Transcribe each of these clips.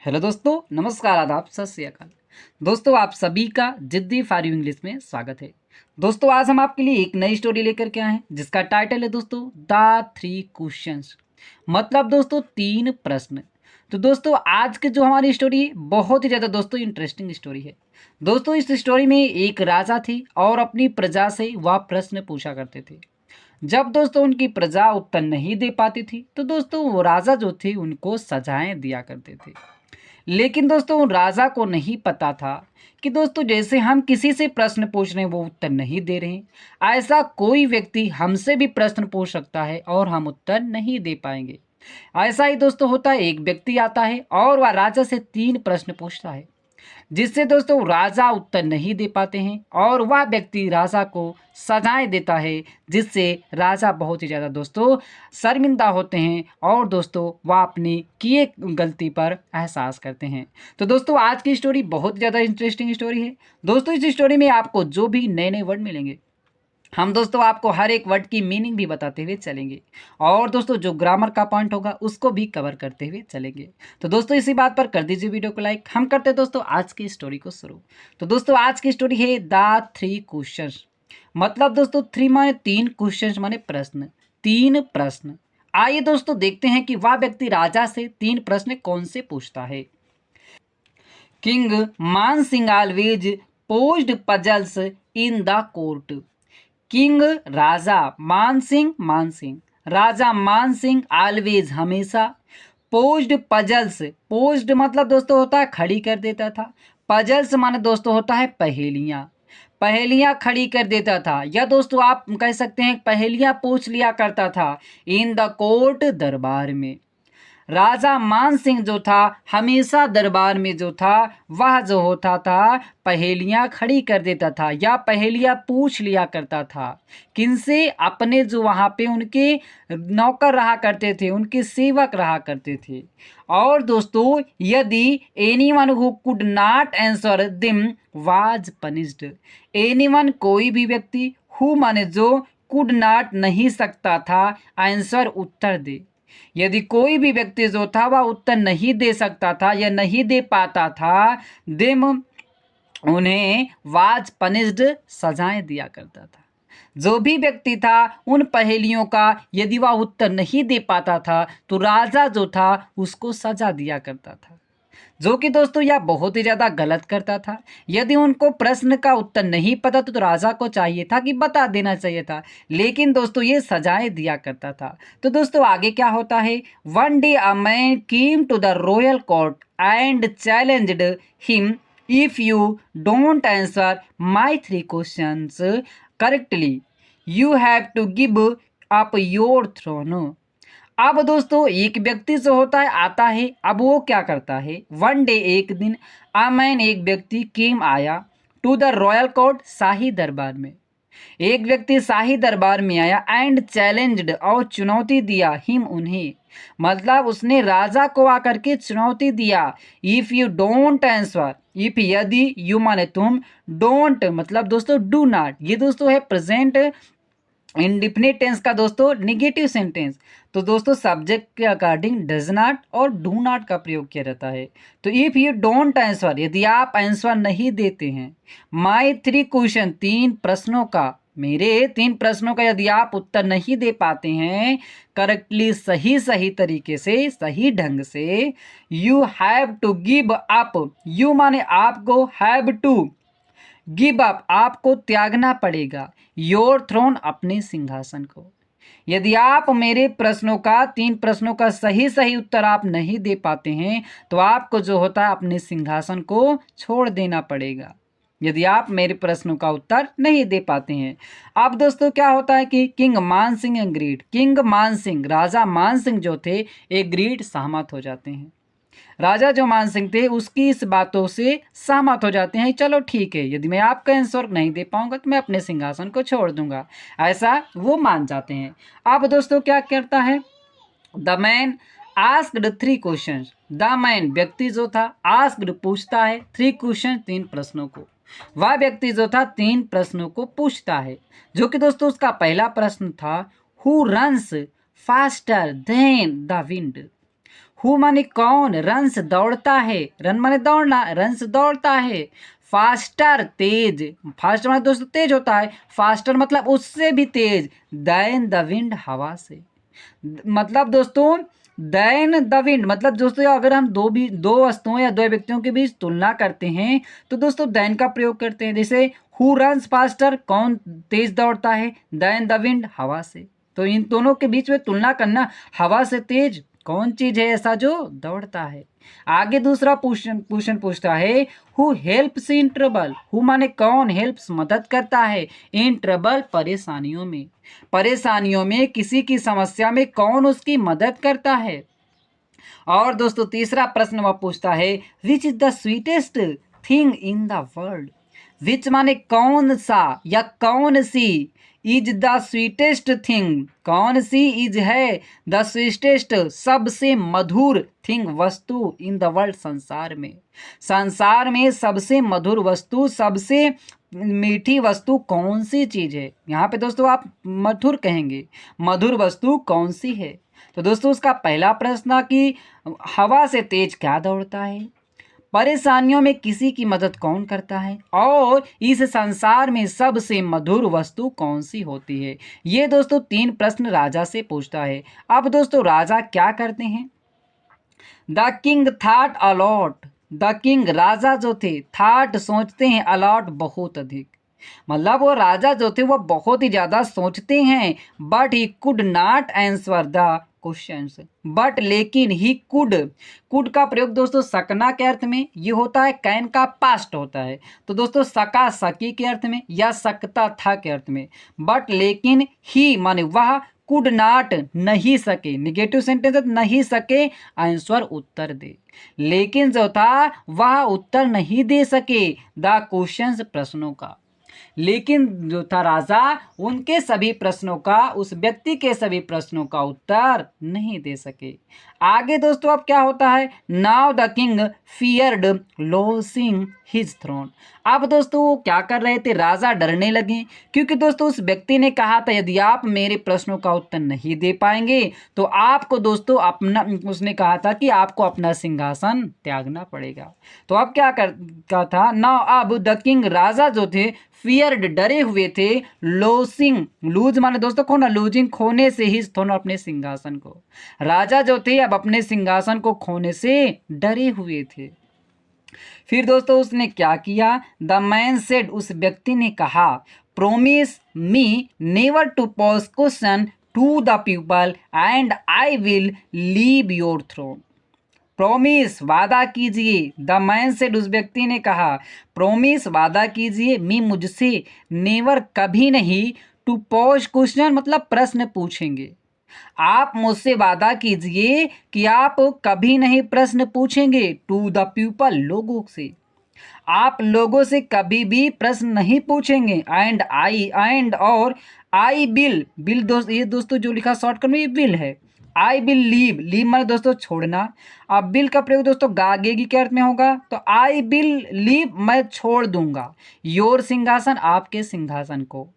Hello दोस्तों, नमस्कार, आदाब, सत श्री अकाल। दोस्तों, आप सभी का जिद्दी फॉर यू इंग्लिश में स्वागत है। दोस्तों, आज हम आपके लिए एक नई स्टोरी लेकर के आए हैं जिसका टाइटल है दोस्तों द थ्री क्वेश्चंस, मतलब दोस्तों तीन प्रश्न। तो दोस्तों, आज की जो हमारी स्टोरी है बहुत ही ज़्यादा दोस्तों इंटरेस्टिंग स्टोरी है। दोस्तों, इस स्टोरी में एक राजा थी और अपनी प्रजा से वह प्रश्न पूछा करते थे। जब दोस्तों उनकी प्रजा उत्तर नहीं दे पाती थी तो दोस्तों वो राजा जो थे उनको सजाएं दिया करते थे। लेकिन दोस्तों राजा को नहीं पता था कि दोस्तों जैसे हम किसी से प्रश्न पूछ रहे हैं वो उत्तर नहीं दे रहे हैं, ऐसा कोई व्यक्ति हमसे भी प्रश्न पूछ सकता है और हम उत्तर नहीं दे पाएंगे। ऐसा ही दोस्तों होता है, एक व्यक्ति आता है और वह राजा से तीन प्रश्न पूछता है जिससे दोस्तों राजा उत्तर नहीं दे पाते हैं और वह व्यक्ति राजा को सजाएं देता है जिससे राजा बहुत ही ज़्यादा दोस्तों शर्मिंदा होते हैं और दोस्तों वह अपनी किए गलती पर एहसास करते हैं। तो दोस्तों आज की स्टोरी बहुत ज़्यादा इंटरेस्टिंग स्टोरी है। दोस्तों इस स्टोरी में आपको जो भी नए नए वर्ड मिलेंगे हम दोस्तों आपको हर एक वर्ड की मीनिंग भी बताते हुए चलेंगे और दोस्तों जो ग्रामर का पॉइंट होगा उसको भी कवर करते हुए चलेंगे। तो दोस्तों इसी बात पर कर दीजिए वीडियो को लाइक। हम करते हैं दोस्तों आज की स्टोरी को शुरू। तो दोस्तों आज की स्टोरी है द थ्री क्वेश्चंस, मतलब दोस्तों थ्री माने तीन, क्वेश्चंस माने प्रश्न, तीन प्रश्न। आइए दोस्तों देखते हैं कि वह व्यक्ति राजा से तीन प्रश्न कौन से पूछता है। King Man Singh always posed puzzles in the court. King राजा, मान सिंह राजा मान सिंह ऑलवेज हमेशा, पोज्ड पजल्स, पोज्ड मतलब दोस्तों होता है खड़ी कर देता था, पजल्स माने दोस्तों होता है पहेलियाँ, पहेलियाँ खड़ी कर देता था या दोस्तों आप कह सकते हैं पहेलियाँ पूछ लिया करता था इन द कोर्ट, दरबार में। राजा मान सिंह जो था हमेशा दरबार में जो था वह जो होता था पहेलियाँ खड़ी कर देता था या पहेलियाँ पूछ लिया करता था। किनसे? अपने जो वहाँ पे उनके नौकर रहा करते थे, उनके सेवक रहा करते थे। और दोस्तों यदि anyone who could not answer them was punished. Anyone कोई भी व्यक्ति, हु माने जो, कुड नॉट नहीं सकता था, आंसर उत्तर दे। यदि कोई भी व्यक्ति जो था वह उत्तर नहीं दे सकता था या नहीं दे पाता था, देम उन्हें वाज पनिश्ड, सजाएं दिया करता था। जो भी व्यक्ति था उन पहेलियों का यदि वह उत्तर नहीं दे पाता था तो राजा जो था उसको सजा दिया करता था, जो कि दोस्तों यह बहुत ही ज़्यादा गलत करता था। यदि उनको प्रश्न का उत्तर नहीं पता तो राजा को चाहिए था कि बता देना चाहिए था, लेकिन दोस्तों ये सजाएं दिया करता था। तो दोस्तों आगे क्या होता है, one day a man came to the royal court and challenged him, if you don't answer my three questions correctly you have to give up your throne. अब दोस्तों एक व्यक्ति जो होता है आता है, अब वो क्या करता है, वन डे एक दिन, अ मैन एक व्यक्ति, केम आया, टू द रॉयल कोर्ट शाही दरबार में, एक व्यक्ति शाही दरबार में आया, एंड चैलेंज्ड और चुनौती दिया, हिम उन्हें, मतलब उसने राजा को आकर के चुनौती दिया, if you don't answer, if यदि, यू माने तुम, डोंट मतलब दोस्तों डू नॉट, ये दोस्तों है प्रेजेंट इंडिफिनिट टेंस का दोस्तों निगेटिव सेंटेंस। तो दोस्तों सब्जेक्ट के अकॉर्डिंग डज नॉट और डू नॉट का प्रयोग किया जाता है। तो इफ़ यू डोंट आंसर, यदि आप आंसर नहीं देते हैं, माई थ्री क्वेश्चन, तीन प्रश्नों का, मेरे तीन प्रश्नों का यदि आप उत्तर नहीं दे पाते हैं करेक्टली, सही सही तरीके से, सही ढंग से, you have to give up, you माने आपको, हैव टू गिव अप आपको त्यागना पड़ेगा, योर थ्रोन अपने सिंहासन को। यदि आप मेरे प्रश्नों का, तीन प्रश्नों का सही सही उत्तर आप नहीं दे पाते हैं तो आपको जो होता है अपने सिंहासन को छोड़ देना पड़ेगा, यदि आप मेरे प्रश्नों का उत्तर नहीं दे पाते हैं। अब दोस्तों क्या होता है कि king Man Singh agreed, king Man Singh, राजा मान सिंह जो थे एग्रीड, सहमत हो जाते हैं। राजा जो मान सिंह थे उसकी इस बातों से सहमत हो जाते हैं, चलो ठीक है, यदि मैं आपका आंसर नहीं दे पाऊंगा तो मैं अपने सिंहासन को छोड़ दूंगा, ऐसा वो मान जाते हैं। अब दोस्तों क्या करता है, the man asked three question, the man व्यक्ति जो था, आस्क्ड पूछता है, थ्री क्वेश्चन तीन प्रश्नों को, वह व्यक्ति जो था तीन प्रश्नों को पूछता है, जो कि दोस्तों उसका पहला प्रश्न था, who runs faster than the wind, who माने कौन, रन्स दौड़ता है, रन माने दौड़ना, रन्स दौड़ता है, फास्टर तेज, फास्ट माने दोस्तों तेज होता है, फास्टर मतलब उससे भी तेज, देन द विंड हवा से, मतलब दोस्तों देन द विंड मतलब दोस्तों अगर हम दो वस्तुओं या दो व्यक्तियों के बीच तुलना करते हैं तो दोस्तों देन का प्रयोग करते हैं। जैसे हु रन्स फास्टर, कौन तेज दौड़ता है, देन द विंड हवा से। तो इन दोनों के बीच में तुलना करना, हवा से तेज कौन चीज है ऐसा जो दौड़ता है। आगे दूसरा क्वेश्चन पूछता है who helps in trouble, who माने कौन, हेल्प्स मदद करता है, इन ट्रबल परेशानियों में, परेशानियों में किसी की समस्या में कौन उसकी मदद करता है। और दोस्तों तीसरा प्रश्न वह पूछता है which is the sweetest thing in the world, which माने कौन सा या कौन सी, इज द स्वीटेस्ट थिंग कौन सी, इज है, द स्वीटेस्ट सबसे मधुर थिंग वस्तु, इन द वर्ल्ड संसार में, संसार में सबसे मधुर वस्तु, सबसे मीठी वस्तु कौन सी चीज है। यहाँ पे दोस्तों आप मधुर कहेंगे, मधुर वस्तु कौन सी है। तो दोस्तों उसका पहला प्रश्न था कि हवा से तेज क्या दौड़ता है, परेशानियों में किसी की मदद कौन करता है, और इस संसार में सबसे मधुर वस्तु कौन सी होती है। ये दोस्तों 3 प्रश्न राजा से पूछता है। अब दोस्तों राजा क्या करते हैं, the king thought a lot, the king राजा जो थे, थॉट सोचते हैं, अलॉट बहुत अधिक, मतलब वो राजा जो थे वो बहुत ही ज्यादा सोचते हैं, but he could not answer the questions, but लेकिन ही कुड का प्रयोग दोस्तों सकना के अर्थ में, ये होता है कैन का पास्ट होता है, तो दोस्तों सका सकी के अर्थ में या सकता था के अर्थ में, बट लेकिन ही माने वह, कुड नॉट नहीं सके, निगेटिव सेंटेंस नहीं सके, आंसर उत्तर दे, लेकिन जो था वह उत्तर नहीं दे सके, द क्वेश्चंस प्रश्नों का, लेकिन जो था राजा उनके सभी प्रश्नों का, उस व्यक्ति के सभी प्रश्नों का उत्तर नहीं दे सके। आगे दोस्तों अब क्या होता है, now the king feared losing his throne, अब दोस्तों वो क्या कर रहे थे, राजा डरने लगे, क्योंकि दोस्तों उस व्यक्ति ने कहा था यदि आप मेरे प्रश्नों का उत्तर नहीं दे पाएंगे तो आपको दोस्तों अपना, उसने कहा था कि आपको अपना सिंहासन त्यागना पड़ेगा। तो अब क्या का था, नाउ अब द किंग राजा जो थे, फियर्ड डरे हुए थे, लॉसिंग लूज माने दोस्तों खोना, लूजिंग खोने से ही थोड़ा अपने सिंहासन को, राजा जो थे अब अपने सिंहासन को खोने से डरे हुए थे। फिर दोस्तों उसने क्या किया, द मैन सेड उस व्यक्ति ने कहा, promise me never to pose question to the people and I will leave your throne, promise वादा कीजिए, द मैन सेड उस व्यक्ति ने कहा, प्रोमिस वादा कीजिए, मी मुझसे, नेवर कभी नहीं, टू पोज क्वेश्चन मतलब प्रश्न पूछेंगे, आप मुझसे वादा कीजिए कि आप कभी नहीं प्रश्न पूछेंगे, टू द पीपल लोगों से, आप लोगों से कभी भी प्रश्न नहीं पूछेंगे, एंड आई एंड और आई बिल दोस्त, ये दोस्तों जो लिखा शॉर्टकट में ये बिल है, आई विल लीव मतलब दोस्तों छोड़ना, अब बिल का प्रयोग दोस्तों गागेगी के अर्थ में होगा, तो आई विल लीव मैं छोड़ दूंगा, योर सिंहासन आपके सिंहासन को,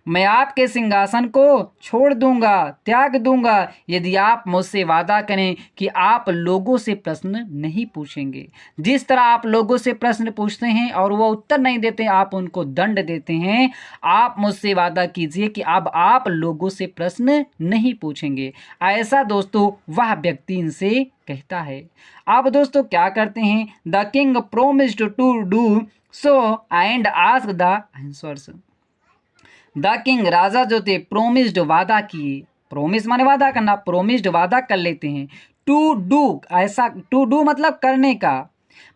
मैं आपके सिंहासन को छोड़ दूंगा, त्याग दूंगा, यदि आप मुझसे वादा करें कि आप लोगों से प्रश्न नहीं पूछेंगे, जिस तरह आप लोगों से प्रश्न पूछते हैं और वो उत्तर नहीं देते आप उनको दंड देते हैं, आप मुझसे वादा कीजिए कि अब आप लोगों से प्रश्न नहीं पूछेंगे, ऐसा दोस्तों वह व्यक्ति इनसे कहता है। अब दोस्तों क्या करते हैं, the king promised to do so and ask the answers, the king राजा जो थे प्रोमिस्ड वादा किए, प्रोमिस माने वादा करना, प्रोमिस्ड वादा कर लेते हैं, टू डू ऐसा, टू डू मतलब करने का,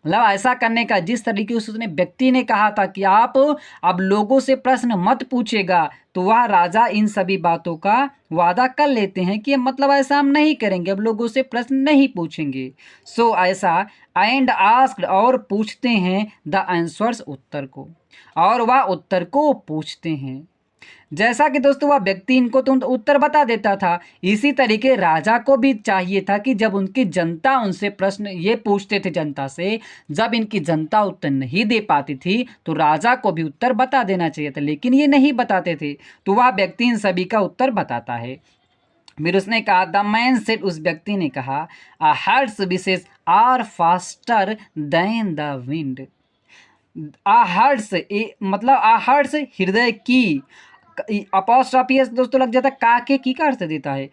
मतलब ऐसा करने का जिस तरीके से उसने व्यक्ति ने कहा था कि आप अब लोगों से प्रश्न मत पूछेगा, तो वह राजा इन सभी बातों का वादा कर लेते हैं कि मतलब ऐसा हम नहीं करेंगे, अब लोगों से प्रश्न नहीं पूछेंगे, सो ऐसा, एंड आस्क्ड और पूछते हैं, द आंसर्स उत्तर को, और वह उत्तर को पूछते हैं, जैसा कि दोस्तों वह व्यक्ति इनको तो उत्तर बता देता था, इसी तरीके राजा को भी चाहिए था कि जब उनकी जनता उनसे प्रश्न ये पूछते थे जनता से, जब इनकी जनता उत्तर नहीं दे पाती थी तो राजा को भी उत्तर बता देना चाहिए था, लेकिन ये नहीं बताते थे, तो वह व्यक्ति इन सभी का उत्तर बताता है। फिर उसने कहा द मैन सेड, उस व्यक्ति ने कहा, a heart's wishes are faster than the wind. A heart's मतलब आ हार्ट्स हृदय की, अपॉस्ट्रॉफी एस दोस्तों लग जाता है, का की का अर्थ देता है।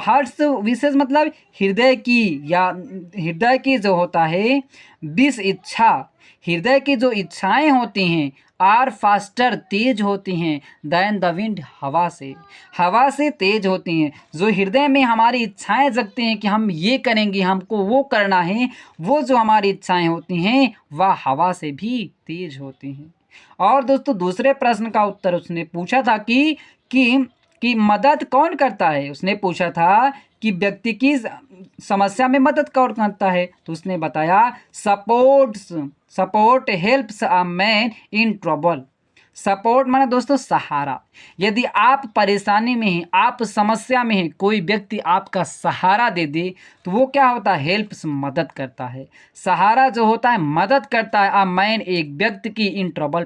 हर्ष विशेष मतलब हृदय की, या हृदय की जो होता है विश इच्छा, हृदय की जो इच्छाएं होती हैं आर फास्टर तेज होती हैं दैन द विंड, हवा से तेज होती हैं। जो हृदय में हमारी इच्छाएं जगती हैं कि हम ये करेंगे, हमको वो करना है, वो जो हमारी इच्छाएं होती हैं वह हवा से भी तेज होती हैं। और दोस्तों दूसरे प्रश्न का उत्तर उसने पूछा था कि मदद कौन करता है। उसने पूछा था कि व्यक्ति की समस्या में मदद कौन करता है, तो उसने बताया support helps a man in trouble. Support माने दोस्तों सहारा। यदि आप परेशानी में हैं, आप समस्या में हैं, कोई व्यक्ति आपका सहारा दे दे तो वो क्या होता है, हेल्प्स मदद करता है। सहारा जो होता है मदद करता है। आ मैन एक व्यक्ति की इन ट्रबल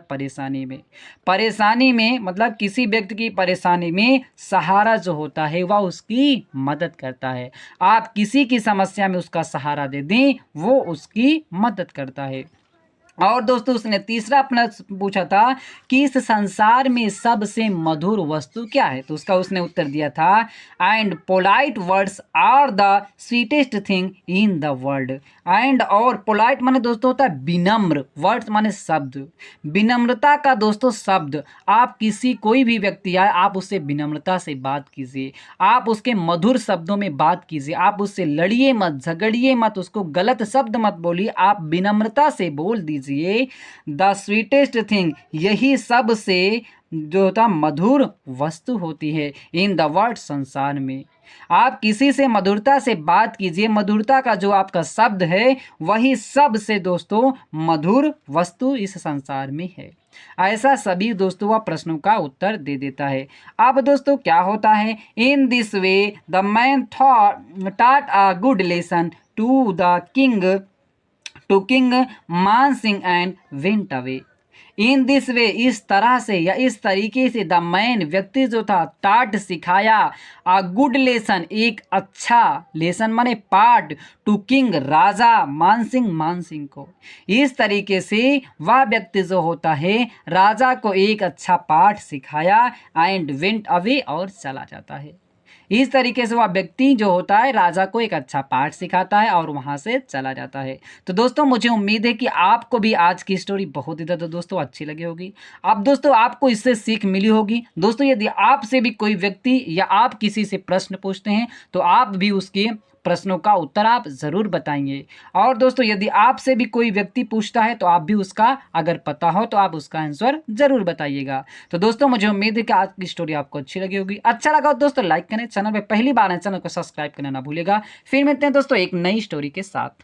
परेशानी में मतलब किसी व्यक्ति की परेशानी में सहारा जो होता है वह उसकी मदद करता है। आप किसी की समस्या में उसका सहारा दे दें वो उसकी मदद करता है। और दोस्तों उसने तीसरा प्रश्न पूछा था कि इस संसार में सबसे मधुर वस्तु क्या है, तो उसका उसने उत्तर दिया था and polite words are the sweetest thing in the world. And और पोलाइट माने दोस्तों होता है विनम्र, वर्ड्स माने शब्द, विनम्रता का दोस्तों शब्द। आप किसी कोई भी व्यक्ति आए आप उससे विनम्रता से बात कीजिए, आप उसके मधुर शब्दों में बात कीजिए, आप उससे लड़िए मत, झगड़िए मत, उसको गलत शब्द मत बोलिए, आप विनम्रता से बोल दीजिए। द स्वीटेस्ट थिंग, यही सबसे जो होता मधुर वस्तु होती है इन द वर्ल्ड, संसार में। आप किसी से मधुरता से बात कीजिए, मधुरता का जो आपका शब्द है वही सबसे दोस्तों मधुर वस्तु इस संसार में है। ऐसा सभी दोस्तों वह प्रश्नों का उत्तर दे देता है। अब दोस्तों क्या होता है, in this way the man taught a good lesson to the king मान Singh and went away. In this way, इस तरह से या इस तरीके से द मैन व्यक्ति जो था टाट सिखाया, आ गुड लेसन एक अच्छा लेसन माने पाठ, टू किंग राजा मान सिंह को। इस तरीके से वह व्यक्ति जो होता है राजा को एक अच्छा पाठ सिखाया एंड वेंट अवे और चला जाता है। इस तरीके से वह व्यक्ति जो होता है राजा को एक अच्छा पाठ सिखाता है और वहाँ से चला जाता है। तो दोस्तों मुझे उम्मीद है कि आपको भी आज की स्टोरी बहुत ही ज़्यादा दोस्तों अच्छी लगी होगी। अब दोस्तों आपको इससे सीख मिली होगी। दोस्तों यदि आपसे भी कोई व्यक्ति या आप किसी से प्रश्न पूछते हैं तो आप भी उसके प्रश्नों का उत्तर आप ज़रूर बताएंगे। और दोस्तों यदि आपसे भी कोई व्यक्ति पूछता है तो आप भी उसका अगर पता हो तो आप उसका आंसर ज़रूर बताइएगा। तो दोस्तों मुझे उम्मीद है कि आज की स्टोरी आपको अच्छी लगी होगी। अच्छा लगा तो दोस्तों लाइक करें, चैनल पे पहली बार है चैनल को सब्सक्राइब करना ना भूलेगा। फिर मिलते हैं दोस्तों एक नई स्टोरी के साथ।